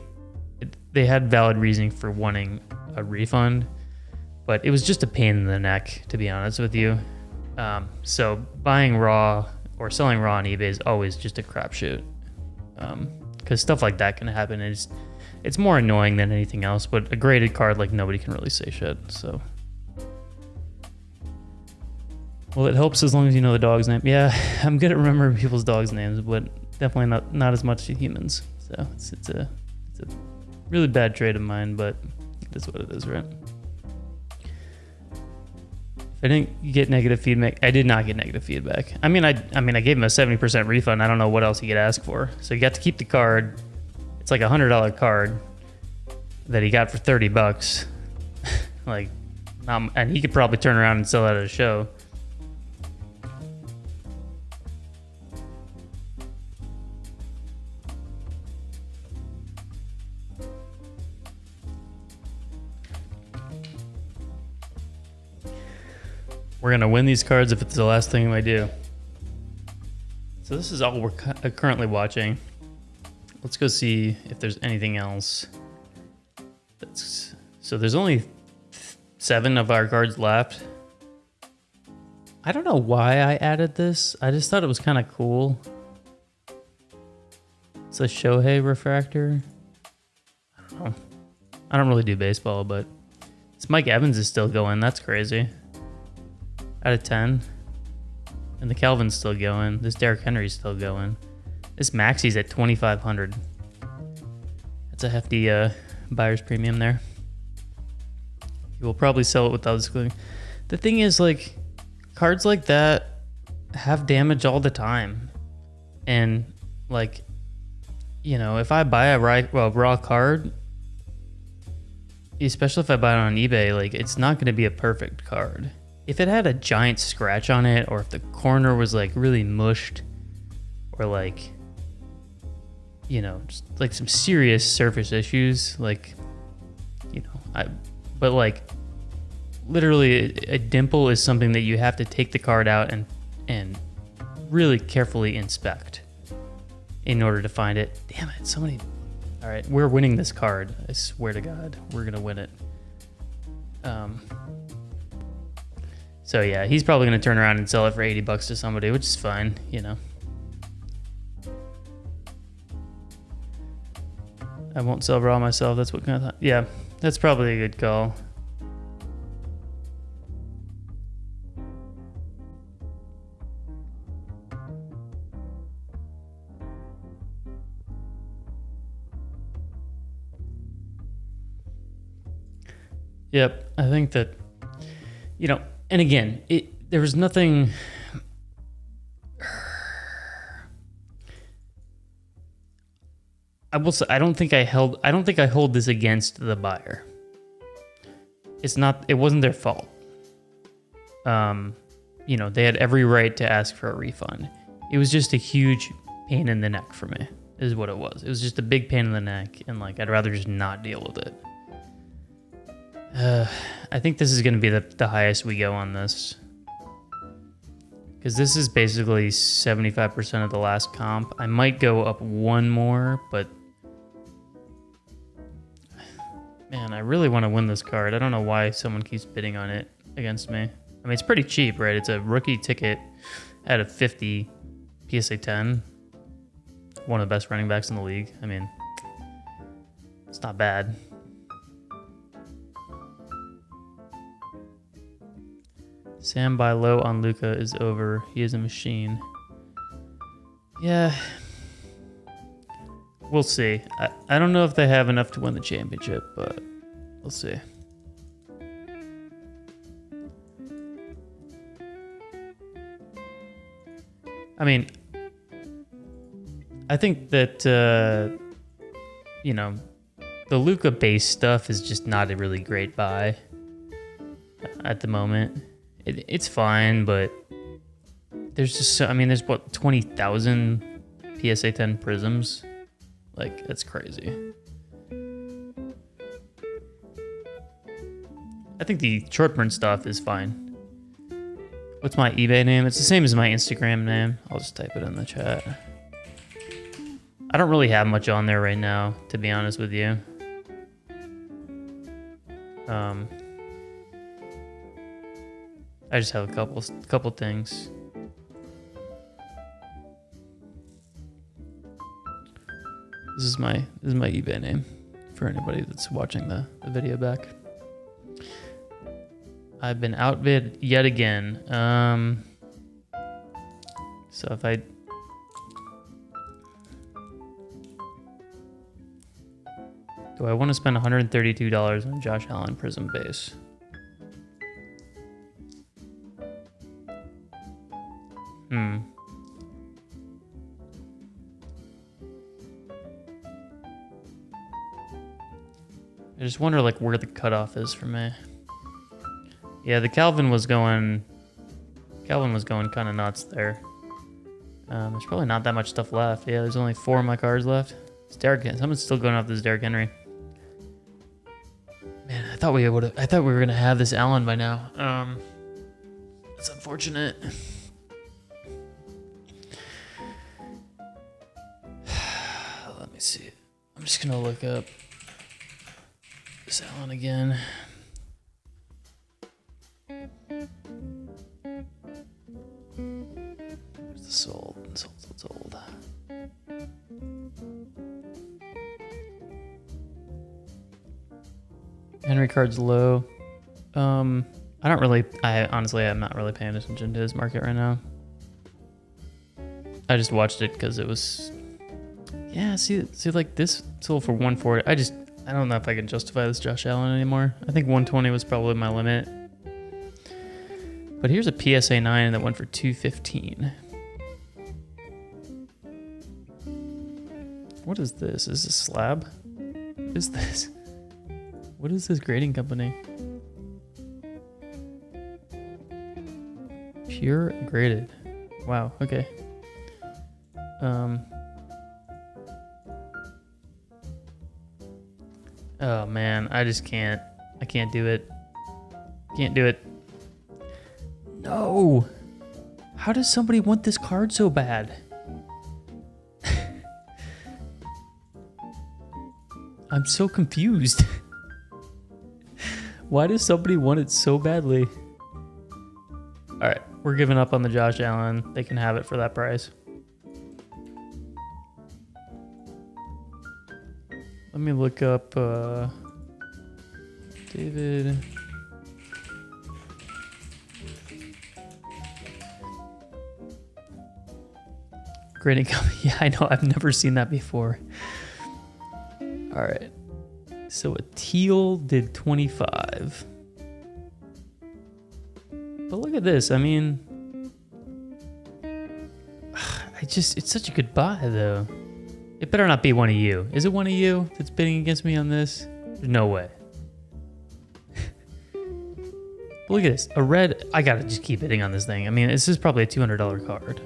they had valid reasoning for wanting a refund. But it was just a pain in the neck, to be honest with you. So buying raw or selling raw on eBay is always just a crapshoot. Because stuff like that can happen. It's more annoying than anything else, but a graded card, like, nobody can really say shit, so. Well, it helps as long as you know the dog's name. Yeah, I'm good at remembering people's dogs' names, but definitely not as much to humans. So it's a really bad trait of mine, but it is what it is, right? I didn't get negative feedback. I did not get negative feedback. I mean, I gave him a 70% refund. I don't know what else he could ask for. So he got to keep the card. It's like $100 card that he got for $30. Like, and he could probably turn around and sell it at a show. We're gonna win these cards if it's the last thing I do. So this is all we're currently watching. Let's go see if there's anything else. So there's only 7 of our cards left. I don't know why I added this. I just thought it was kind of cool. It's a Shohei refractor. I don't know. I don't really do baseball, but this Mike Evans is still going. That's crazy. Out of 10. And the Calvin's still going. This Derrick Henry's still going. This Maxi's at 2,500. That's a hefty buyer's premium there. You will probably sell it without excluding. The thing is, like, cards like that have damage all the time. And, like, you know, if I buy a raw card, especially if I buy it on eBay, like, it's not going to be a perfect card. If it had a giant scratch on it, or if the corner was like really mushed, or like, you know, just like some serious surface issues, like, you know, but like literally a dimple is something that you have to take the card out and really carefully inspect in order to find it. Damn it, somebody. All right, we're winning this card. I swear to God, we're gonna win it. So yeah, he's probably gonna turn around and sell it for $80 to somebody, which is fine, you know. I won't sell raw myself. That's what kind of thought. Yeah, that's probably a good call. Yep, I think that, you know. And again, there was nothing. I will say, I don't think I hold this against the buyer. It wasn't their fault. You know, they had every right to ask for a refund. It was just a huge pain in the neck for me, is what it was. It was just a big pain in the neck, and like, I'd rather just not deal with it. I think this is going to be the highest we go on this. Because this is basically 75% of the last comp. I might go up one more, but man, I really want to win this card. I don't know why someone keeps bidding on it against me. I mean, it's pretty cheap, right? It's a rookie ticket out of 50 PSA 10. One of the best running backs in the league. I mean, it's not bad. Sam buy low on Luka is over. He is a machine. Yeah. We'll see. I don't know if they have enough to win the championship, but we'll see. I mean, I think that, you know, the Luka base stuff is just not a really great buy at the moment. It's fine, but there's just, I mean, there's what, 20,000 PSA 10 prisms? Like, that's crazy. I think the short print stuff is fine. What's my eBay name? It's the same as my Instagram name. I'll just type it in the chat. I don't really have much on there right now, to be honest with you. I just have a couple things. This is my eBay name for anybody that's watching the video back. I've been outbid yet again. So if I do, I want to spend $132 on Josh Allen Prism base. I just wonder like where the cutoff is for me. Yeah, the Calvin was going kind of nuts there. There's probably not that much stuff left. Yeah, there's only 4 of my cards left. It's Derrick. Someone's still going off this Derrick Henry. Man, I thought we were gonna have this Allen by now. That's unfortunate. Let me see. I'm just gonna look up this Allen again. Where's the sold? Sold. Henry Card's low. I honestly, I'm not really paying attention to his market right now. I just watched it because it was, yeah, see like this sold for 140. I don't know if I can justify this Josh Allen anymore. I think 120 was probably my limit. But here's a PSA 9 that went for 215. What is this? Is this a slab? What is this? What is this grading company? Pure graded. Wow, okay. Oh man, I just can't. I can't do it. Can't do it. No! How does somebody want this card so bad? I'm so confused. Why does somebody want it so badly? Alright, we're giving up on the Josh Allen. They can have it for that price. Let me look up David. Grading company. Yeah, I know. I've never seen that before. All right. So a teal did 25. But look at this. I mean, it's such a good buy though. It better not be one of you. Is it one of you that's bidding against me on this? There's no way. Look at this. A red. I gotta just keep bidding on this thing. I mean, this is probably a $200 card.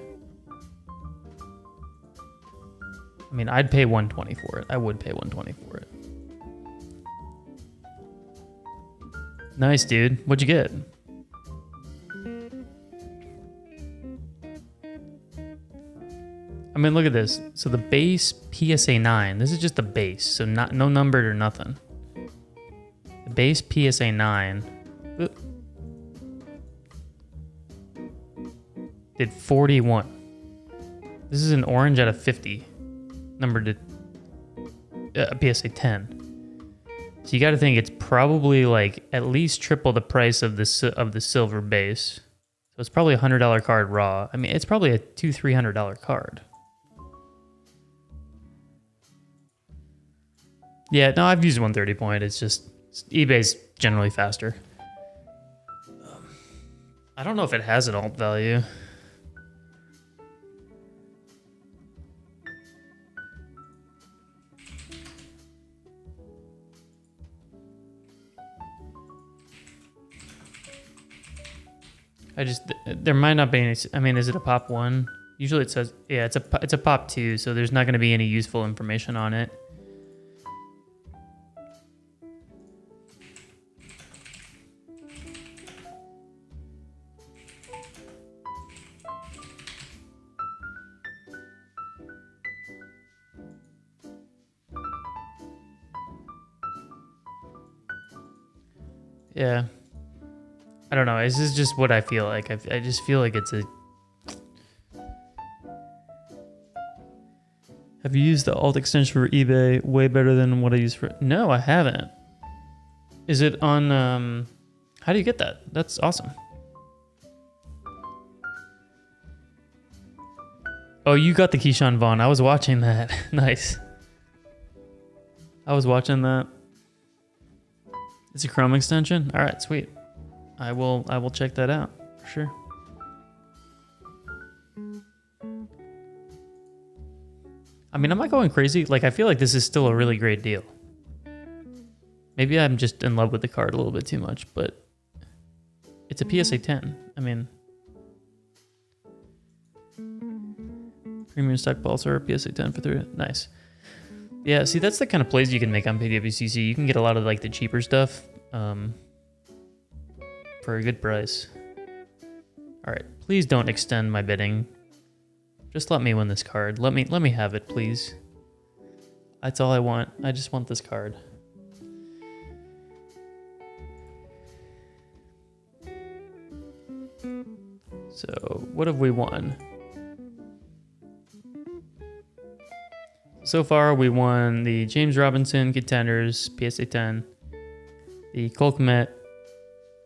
I mean, I'd pay 120 for it. I would pay 120 for it. Nice, dude. What'd you get? I mean, look at this. So the base PSA 9. This is just the base, so no numbered or nothing. The base PSA 9 did 41. This is an orange out of 50. Numbered to PSA 10. So you got to think it's probably like at least triple the price of the silver base. So it's probably a $100 card raw. I mean, it's probably a $200-300 card. Yeah, no, I've used 130 point. It's just eBay's generally faster. I don't know if it has an alt value. There might not be any. I mean, is it a pop 1? Usually it says, yeah, it's a pop 2, so there's not going to be any useful information on it. Yeah. I don't know. This is just what I feel like. I just feel like it's a... Have you used the alt extension for eBay way better than what I use for... No, I haven't. Is it on... How do you get that? That's awesome. Oh, you got the Keyshawn Vaughn. I was watching that. Nice. I was watching that. It's a Chrome extension? All right, sweet. I will check that out for sure. I mean, am I going crazy? Like, I feel like this is still a really great deal. Maybe I'm just in love with the card a little bit too much, but it's a PSA 10. I mean, premium stock pulsar, PSA 10 for 3. Nice. Yeah, see, that's the kind of plays you can make on PWCC. You can get a lot of like the cheaper stuff for a good price. All right, please don't extend my bidding. Just let me win this card. Let me have it, please. That's all I want. I just want this card. So, what have we won? So far, we won the James Robinson Contenders PSA 10, the Cole Kmet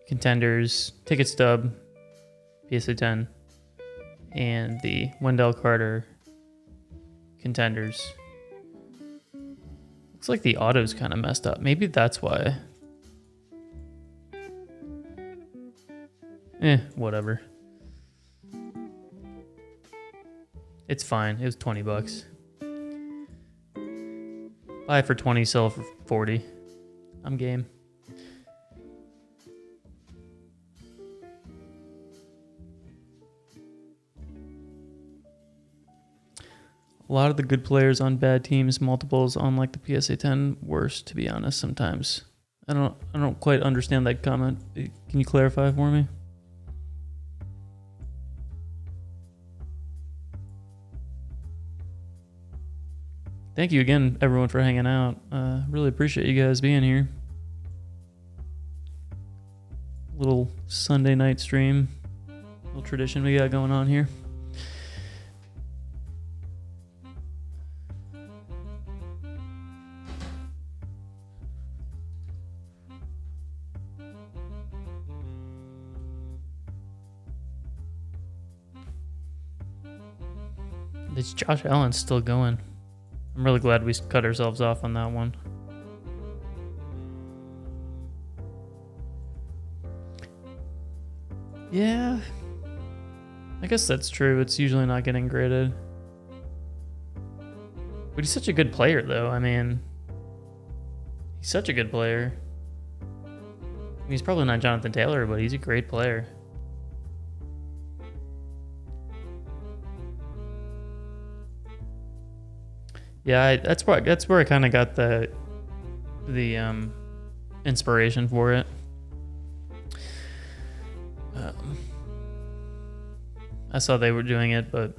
Contenders Ticket Stub PSA 10, and the Wendell Carter Contenders. Looks like the auto's kind of messed up. Maybe that's why. Whatever. It's fine. It was 20 bucks. Buy for 20, sell for 40. I'm game. A lot of the good players on bad teams, multiples on like the PSA 10 worse, to be honest, sometimes. I don't quite understand that comment. Can you clarify for me? Thank you again, everyone, for hanging out. Really appreciate you guys being here. Little Sunday night stream. Little tradition we got going on here. This Josh Allen's still going. I'm really glad we cut ourselves off on that one. Yeah, I guess that's true. It's usually not getting graded. But he's such a good player, though. I mean, he's such a good player. I mean, he's probably not Jonathan Taylor, but he's a great player. Yeah, that's where I kind of got the inspiration for it. I saw they were doing it, but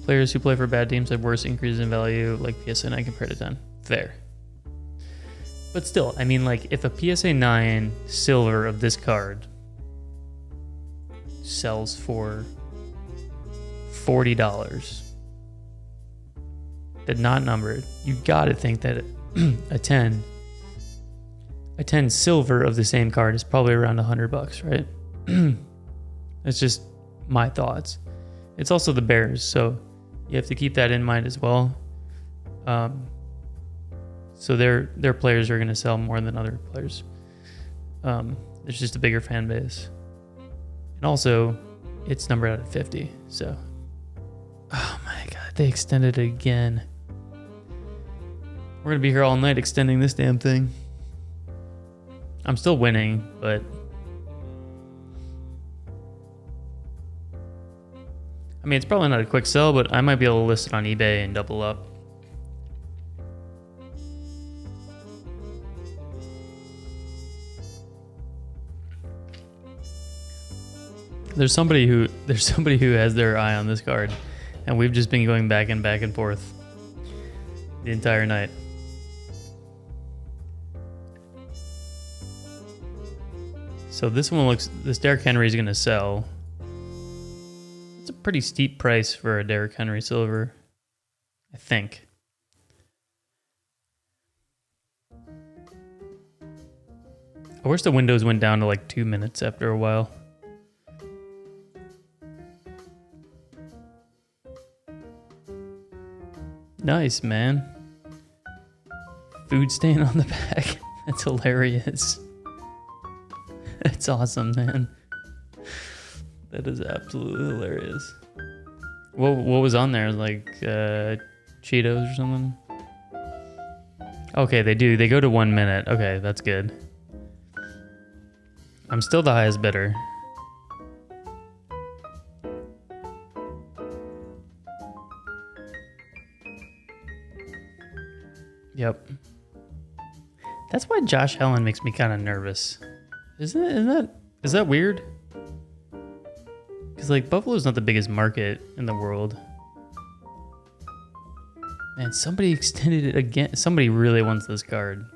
players who play for bad teams have worse increases in value, like PSA 9 compared to 10. Fair. But still, I mean, like, if a PSA 9 silver of this card sells for $40, but not numbered, you gotta think that a 10 silver of the same card is probably around $100, right? That's just my thoughts. It's also the Bears, so you have to keep that in mind as well. So their players are going to sell more than other players. There's just a bigger fan base. And also, it's numbered out at 50. So, oh my God, they extended it again. We're going to be here all night extending this damn thing. I'm still winning, but I mean, it's probably not a quick sell, but I might be able to list it on eBay and double up. There's somebody who has their eye on this card, and we've just been going back and forth the entire night. So this Derrick Henry is going to sell. It's a pretty steep price for a Derrick Henry silver, I think. I wish the windows went down to like 2 minutes after a while. Nice, man. Food stain on the back. That's hilarious. That's awesome, man. That is absolutely hilarious. What was on there? Like Cheetos or something? Okay, they do. They go to 1 minute. Okay, that's good. I'm still the highest bidder. Yep. That's why Josh Allen makes me kind of nervous. Is that weird? Because like Buffalo's not the biggest market in the world. Man, somebody extended it again. Somebody really wants this card.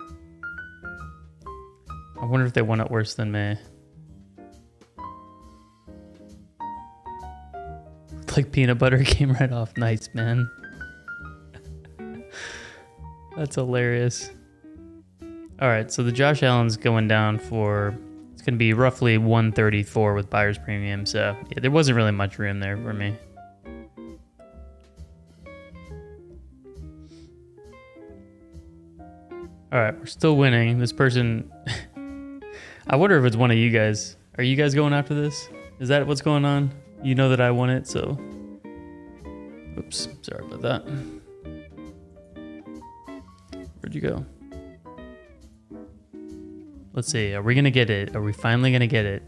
I wonder if they want it worse than me. Like peanut butter came right off. Nice, man. That's hilarious. All right, so the Josh Allen's going down for, it's going to be roughly 134 with buyer's premium. So yeah, there wasn't really much room there for me. All right, we're still winning. This person, I wonder if it's one of you guys. Are you guys going after this? Is that what's going on? You know that I won it, so. Oops, sorry about that. Where'd you go? Let's see, are we gonna get it? Are we finally gonna get it?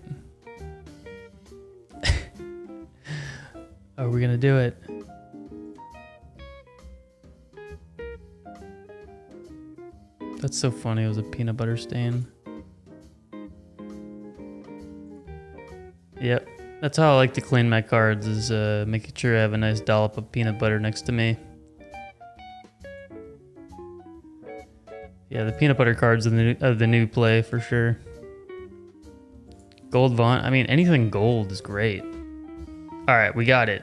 Are we gonna do it? That's so funny, it was a peanut butter stain. Yep, that's how I like to clean my cards, is making sure I have a nice dollop of peanut butter next to me. Yeah, the peanut butter cards are the new play for sure. Gold Vaughn. I mean, anything gold is great. All right, we got it.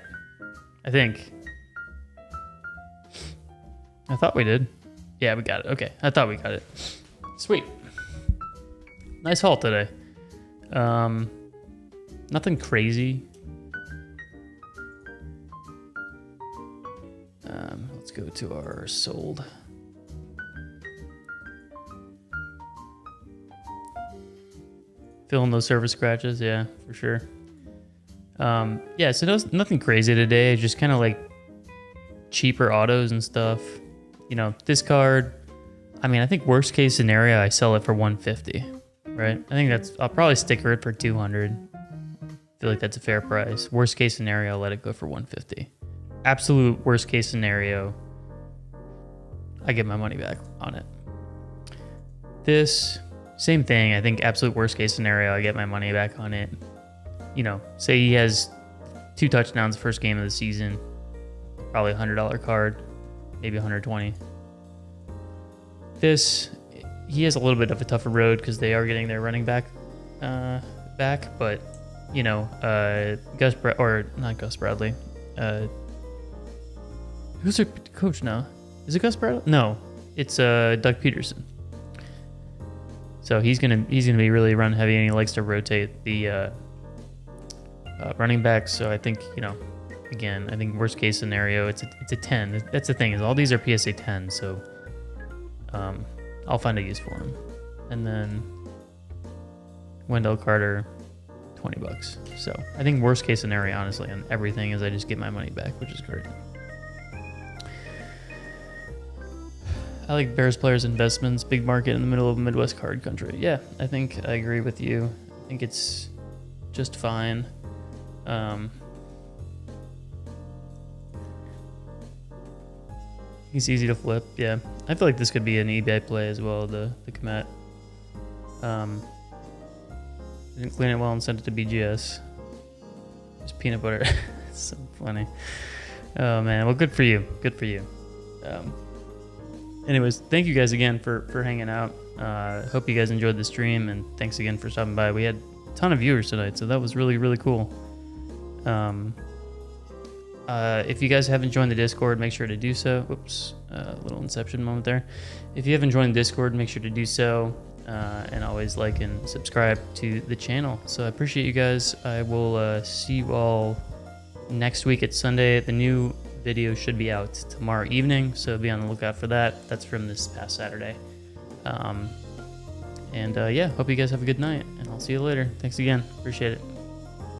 I think. I thought we did. Yeah, we got it. Okay, I thought we got it. Sweet. Nice haul today. Nothing crazy. Let's go to our sold. Filling those surface scratches, yeah, for sure. Yeah, so nothing crazy today. Just kind of like cheaper autos and stuff. You know, this card. I mean, I think worst case scenario, I sell it for 150, right? I think I'll probably sticker it for 200. Feel like that's a fair price. Worst case scenario, I'll let it go for 150. Absolute worst case scenario, I get my money back on it. This. Same thing. I think absolute worst case scenario, I get my money back on it. You know, say he has 2 touchdowns first game of the season, probably $100 card, maybe 120. This, he has a little bit of a tougher road because they are getting their running back back, but you know, not Gus Bradley. Who's their coach now? Is it Gus Bradley? No, it's Doug Peterson. So he's gonna be really run heavy, and he likes to rotate the running backs. So I think, you know, again, I think worst case scenario, it's a 10. That's the thing, is all these are PSA 10. So I'll find a use for him. And then Wendell Carter, $20. So I think worst case scenario, honestly, on everything is I just get my money back, which is great. I like Bears players' investments, big market in the middle of Midwest card country. Yeah, I think I agree with you. I think it's just fine. He's easy to flip. Yeah, I feel like this could be an eBay play as well. The Komet. Didn't clean it well and sent it to BGS. Just peanut butter. It's so funny. Oh man, well, good for you. Good for you. Anyways, thank you guys again for hanging out. Hope you guys enjoyed the stream, and thanks again for stopping by. We had a ton of viewers tonight, so that was really, really cool. If you guys haven't joined the Discord, make sure to do so. Whoops, little inception moment there. If you haven't joined the Discord, make sure to do so, and always like and subscribe to the channel. So I appreciate you guys. I will see you all next week at Sunday. The new video should be out tomorrow evening, so be on the lookout for that. That's from this past Saturday. Yeah, hope you guys have a good night, and I'll see you later. Thanks again. Appreciate it.